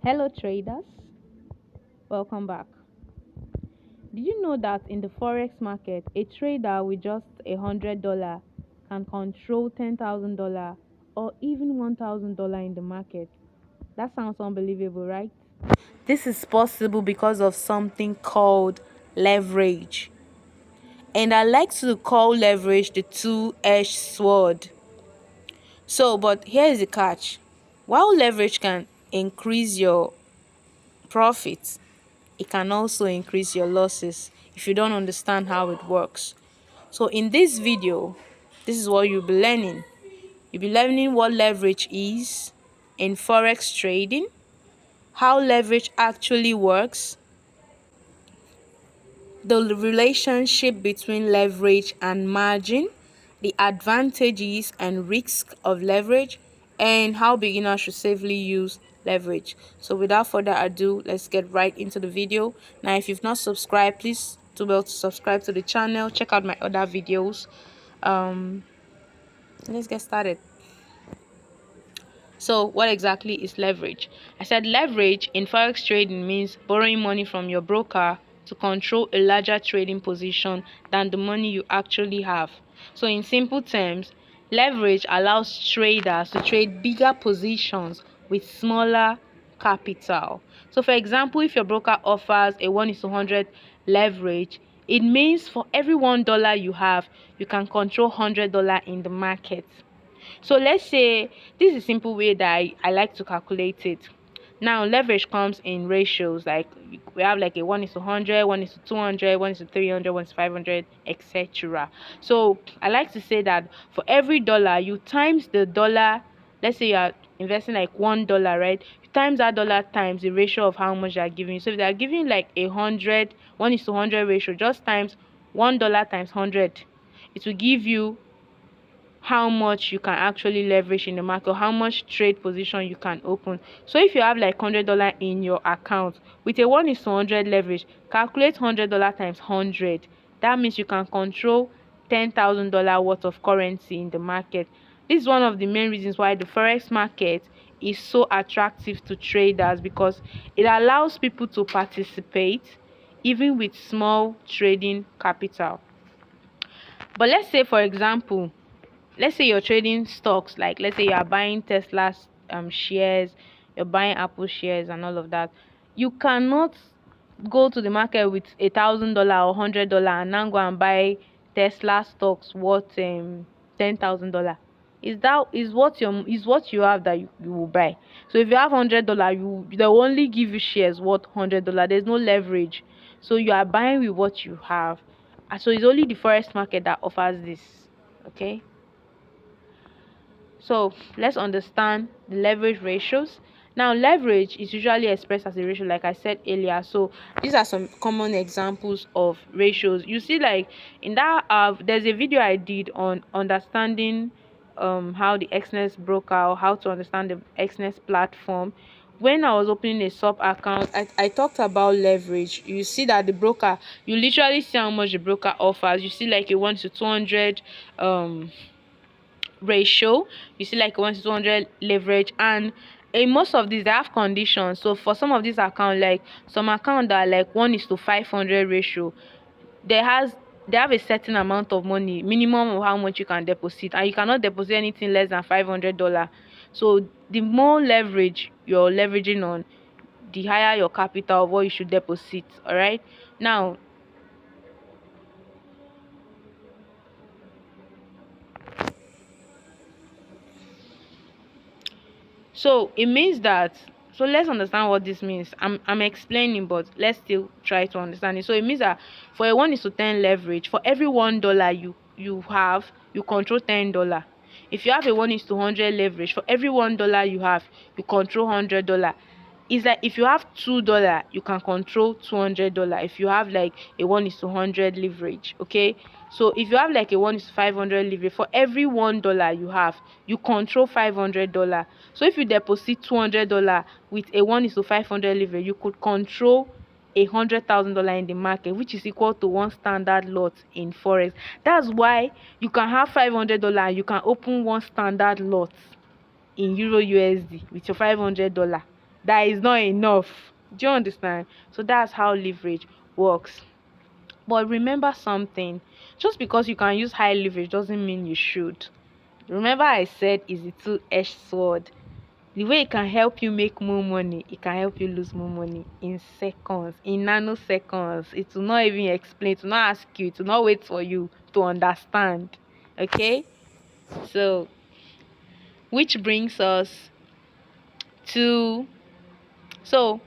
Hello traders, welcome back. Did you know that in the forex market, a trader with just $100 can control $10,000 or even $1,000 in the market? That sounds unbelievable, right? This is possible because of something called leverage. And I like to call leverage the two-edged sword. But here is the catch. While leverage can increase your profits, it can also increase your losses if you don't understand how it works. So in this video, this is what you'll be learning. You'll be learning what leverage is in forex trading, how leverage actually works, the relationship between leverage and margin, the advantages and risks of leverage, and how beginners should safely use leverage. So without further ado, let's get right into the video. Now, if you've not subscribed, please do well to subscribe to the channel. Check out my other videos. Let's get started. So what exactly is leverage? I said leverage in forex trading means borrowing money from your broker to control a larger trading position than the money you actually have. So in simple terms, leverage allows traders to trade bigger positions with smaller capital. So for example, if your broker offers a 1:100 leverage, it means for every $1 you have, you can control $100 in the market. So let's say this is a simple way that I like to calculate it. Now leverage comes in ratios, like we have like a 1:100, 1:200, 1:300, 1:500, etc. So I like to say that for every dollar you times the dollar. Let's say you are investing like $1, right? You times that dollar times the ratio of how much they are giving you. So if they are giving like 1:100 ratio, just times $1 times 100, it will give you how much you can actually leverage in the market, or how much trade position you can open. So if you have like $100 in your account with a 1:100 leverage, calculate $100 times 100. That means you can control $10,000 worth of currency in the market. This is one of the main reasons why the forex market is so attractive to traders, because it allows people to participate even with small trading capital. But let's say, for example, let's say you're trading stocks, like let's say you are buying Tesla's shares, you're buying Apple shares and all of that. You cannot go to the market with $1,000 or $100 and now go and buy Tesla stocks worth $10,000. Is what you have that you will buy. So if you have $100, they'll only give you shares worth $100. There's no leverage, so you are buying with what you have. So it's only the forex market that offers this. Okay. So let's understand the leverage ratios. Now, leverage is usually expressed as a ratio, like I said earlier. So these are some common examples of ratios. You see, like in that, there's a video I did on understanding how the Xness broker, or how to understand the Xness platform. When I was opening a sub account, I talked about leverage. You see that the broker, you literally see how much the broker offers. You see like a 1:200 ratio. You see like 1:200 leverage, and in most of these they have conditions. So for some of these accounts, like some account that are like 1:500 ratio, they have a certain amount of money, minimum of how much you can deposit, and you cannot deposit anything less than $500. So the more leverage you're leveraging on, the higher your capital of what you should deposit. All right. Now, so it means that, so let's understand what this means. I'm explaining, but let's still try to understand it. So it means that for a 1:10 leverage, for every $1 you have, you control $10. If you have a 1:100 leverage, for every $1 you have, you control $100. It's like if you have $2, you can control $200. If you have like a 1:100 leverage, okay. So if you have like a 1:500 leverage, for every $1 you have, you control $500. So if you deposit $200 with a 1:500 leverage, you could control $100,000 in the market, which is equal to one standard lot in forex. That's why you can have $500, you can open one standard lot in Euro USD with your $500. that is not enough. Do you understand? So that's how leverage works. But remember something, just because you can use high leverage doesn't mean you should. Remember, I said it's a two-edged sword. The way it can help you make more money, it can help you lose more money in seconds, in nanoseconds. It will not even explain, it will not ask you, it will not wait for you to understand. Okay? So, which brings us to so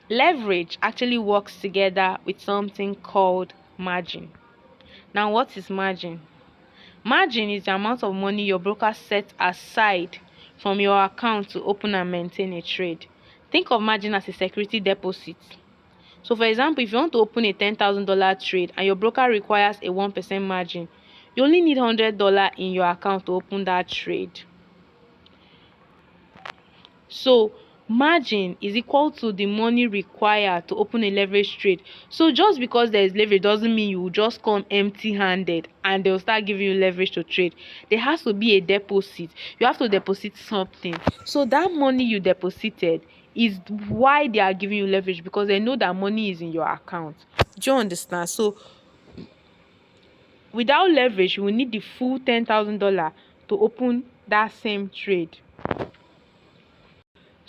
leverage actually works together with something called margin. Now, what is margin? Margin is the amount of money your broker sets aside from your account to open and maintain a trade. Think of margin as a security deposit. So, for example, if you want to open a $10,000 trade and your broker requires a 1% margin, you only need $100 in your account to open that trade. So margin is equal to the money required to open a leverage trade. So just because there is leverage doesn't mean you will just come empty-handed and they'll start giving you leverage to trade. There has to be a deposit. You have to deposit something. So that money you deposited is why they are giving you leverage, because they know that money is in your account. Do you understand? So without leverage, you will need the full $10,000 to open that same trade.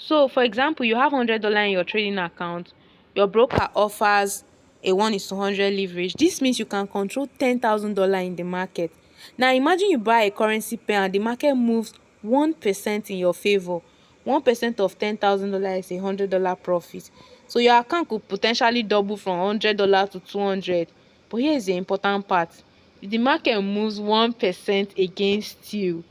So, for example, you have $100 in your trading account. Your broker offers a 1:100 leverage. This means you can control $10,000 in the market. Now, imagine you buy a currency pair and the market moves 1% in your favor. 1% of $10,000 is $100 profit. So your account could potentially double from $100 to $200. But here is the important part: if the market moves 1% against you,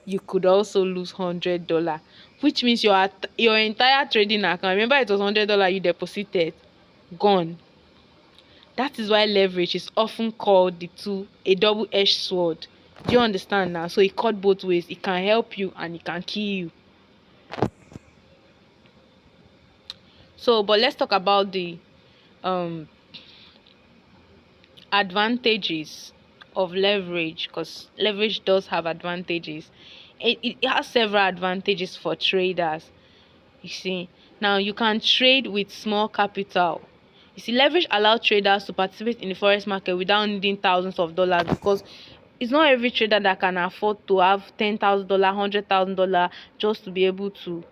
you could also lose $100, which means your entire trading account, remember it was $100 you deposited, gone. That is why leverage is often called a double-edged sword. Do you understand now? So it cut both ways. It can help you and it can kill you. So, but let's talk about the um advantages of leverage, because leverage does have advantages. It has several advantages for traders. You see, now you can trade with small capital. You see, leverage allows traders to participate in the forex market without needing thousands of dollars, because it's not every trader that can afford to have $10,000, $100,000 just to be able to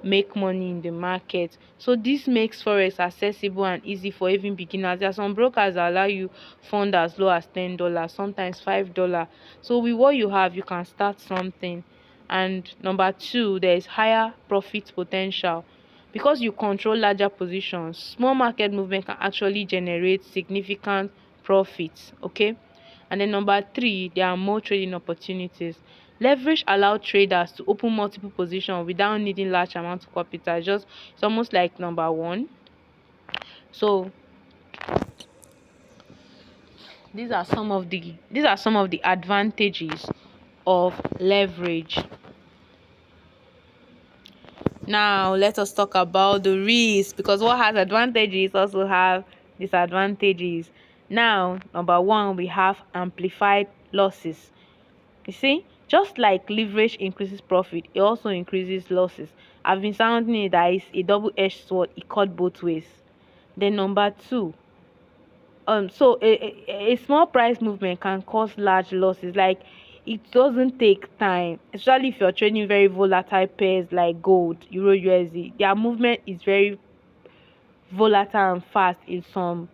make money in the market. So this makes forex accessible and easy for even beginners. There are some brokers that allow you fund as low as $10, sometimes $5. So with what you have, you can start something. And number two, there is higher profit potential. Because you control larger positions, small market movement can actually generate significant profits. Okay. And then number three, there are more trading opportunities. Leverage allows traders to open multiple positions without needing large amounts of capital. It's almost like number one. So these are some of the advantages of leverage. Now let us talk about the risks, because what has advantages also have disadvantages. Now, number one, we have amplified losses. You see, just like leverage increases profit, it also increases losses. I've been sounding it that it's a double-edged sword. It cut both ways. Then number two, so a small price movement can cause large losses. Like, it doesn't take time, especially if you're trading very volatile pairs like gold, euro, USD. Their movement is very volatile and fast in some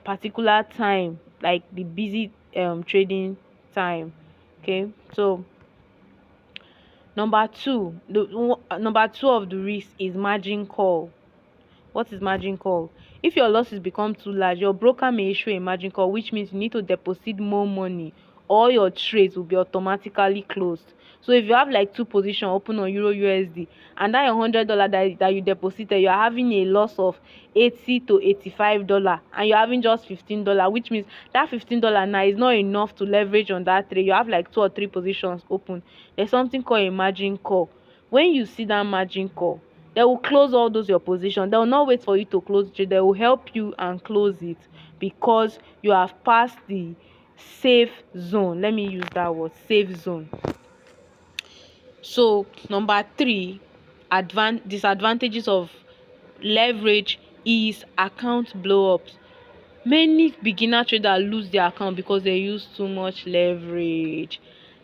particular time, like the busy trading time. Okay, so number two of the risk is margin call. What is margin call? If your losses become too large, your broker may issue a margin call, which means you need to deposit more money, or your trades will be automatically closed. So if you have like two positions open on euro USD, and that your $100 that you deposited, you are having a loss of $80 to $85, and you're having just $15, which means that $15 now is not enough to leverage on that trade. You have like two or three positions open. There's something called a margin call. When you see that margin call, they will close all those your position. They will not wait for you to close it. They will help you and close it, because you have passed the safe zone. Let me use that word, safe zone. So number three, disadvantages of leverage is account blow ups. Many beginner traders lose their account because they use too much leverage.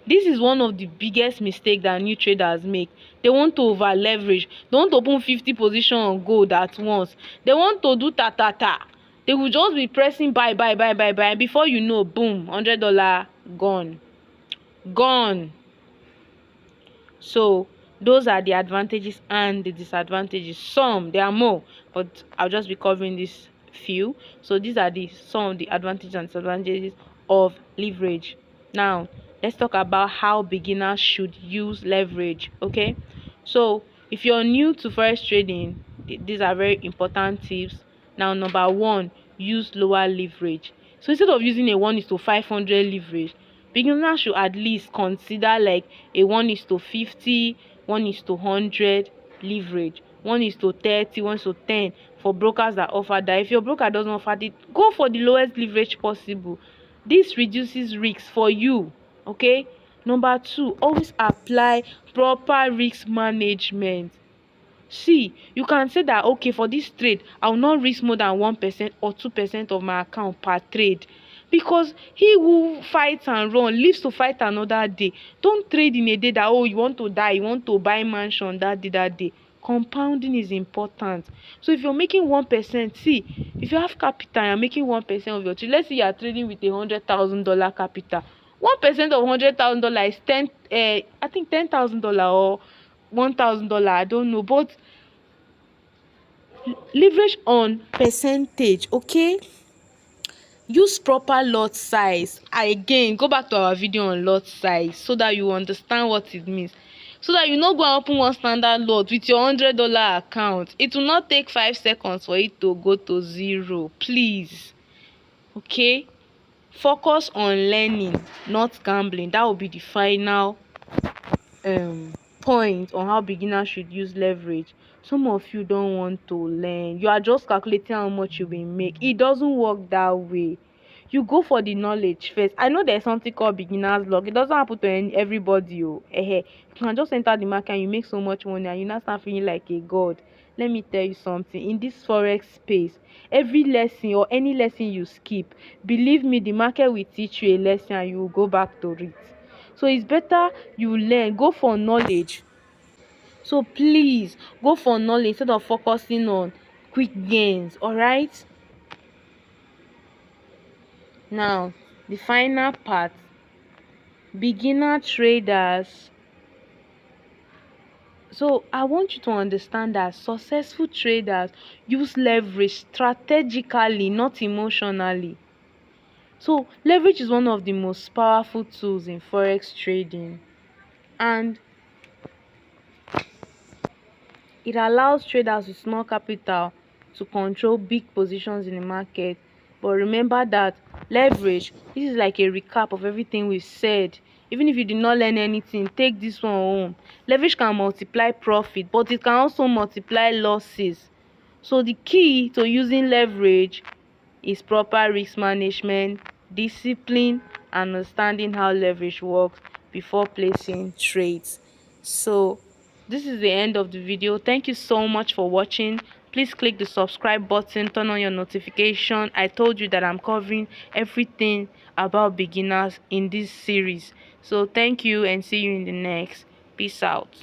This is one of the biggest mistakes that new traders make. They want to over leverage. They want to open 50 position on gold at once. They want to do ta ta ta. They will just be pressing buy buy buy buy buy. Before you know, boom, $100 gone. Gone. So those are the advantages and the disadvantages. Some, there are more, but I'll just be covering this few. So these are the some of the advantages and disadvantages of leverage. Now let's talk about how beginners should use leverage. Okay, so if you're new to forex trading, these are very important tips. Now number one, use lower leverage. So instead of using a 1:500 leverage, beginners should at least consider like a 1:50, 1:100 leverage, 1:30, 1:10 for brokers that offer that. If your broker doesn't offer it, go for the lowest leverage possible. This reduces risks for you. Okay. Number two, always apply proper risk management. See, you can say that okay, for this trade I will not risk more than 1% or 2% of my account per trade, because he who fights and run lives to fight another day. Don't trade in a day that you want to die, you want to buy mansion that day. Compounding is important. So if you're making 1%, see, if you have capital and you're making 1% of your trade, let's say you are trading with $100,000 capital. 1% of $100,000 is I think $10,000 or $1,000, I don't know, but leverage on percentage. Okay, use proper lot size. Again, go back to our video on lot size so that you understand what it means, so that you no go and open one standard lot with your $100 account. It will not take 5 seconds for it to go to zero, please. Okay, focus on learning, not gambling. That will be the final point on how beginners should use leverage. Some of you don't want to learn. You are just calculating how much you will make. It doesn't work that way. You go for the knowledge first. I know there's something called beginner's luck. It doesn't happen to everybody. You can just enter the market and you make so much money and you now start feeling like a god. Let me tell you something. In this forex space, every lesson or any lesson you skip, believe me, the market will teach you a lesson and you will go back to it. So it's better you learn, go for knowledge. So please go for knowledge instead of focusing on quick gains. All right, now the final part, beginner traders. So I want you to understand that successful traders use leverage strategically, not emotionally. So leverage is one of the most powerful tools in forex trading, and it allows traders with small capital to control big positions in the market. But remember that leverage, this is like a recap of everything we've said. Even if you did not learn anything, take this one home. Leverage can multiply profit, but it can also multiply losses. So the key to using leverage is proper risk management, discipline, and understanding how leverage works before placing trades. So this is the end of the video. Thank you so much for watching. Please click the subscribe button, turn on your notification. I told you that I'm covering everything about beginners in this series. So thank you and see you in the next. Peace out.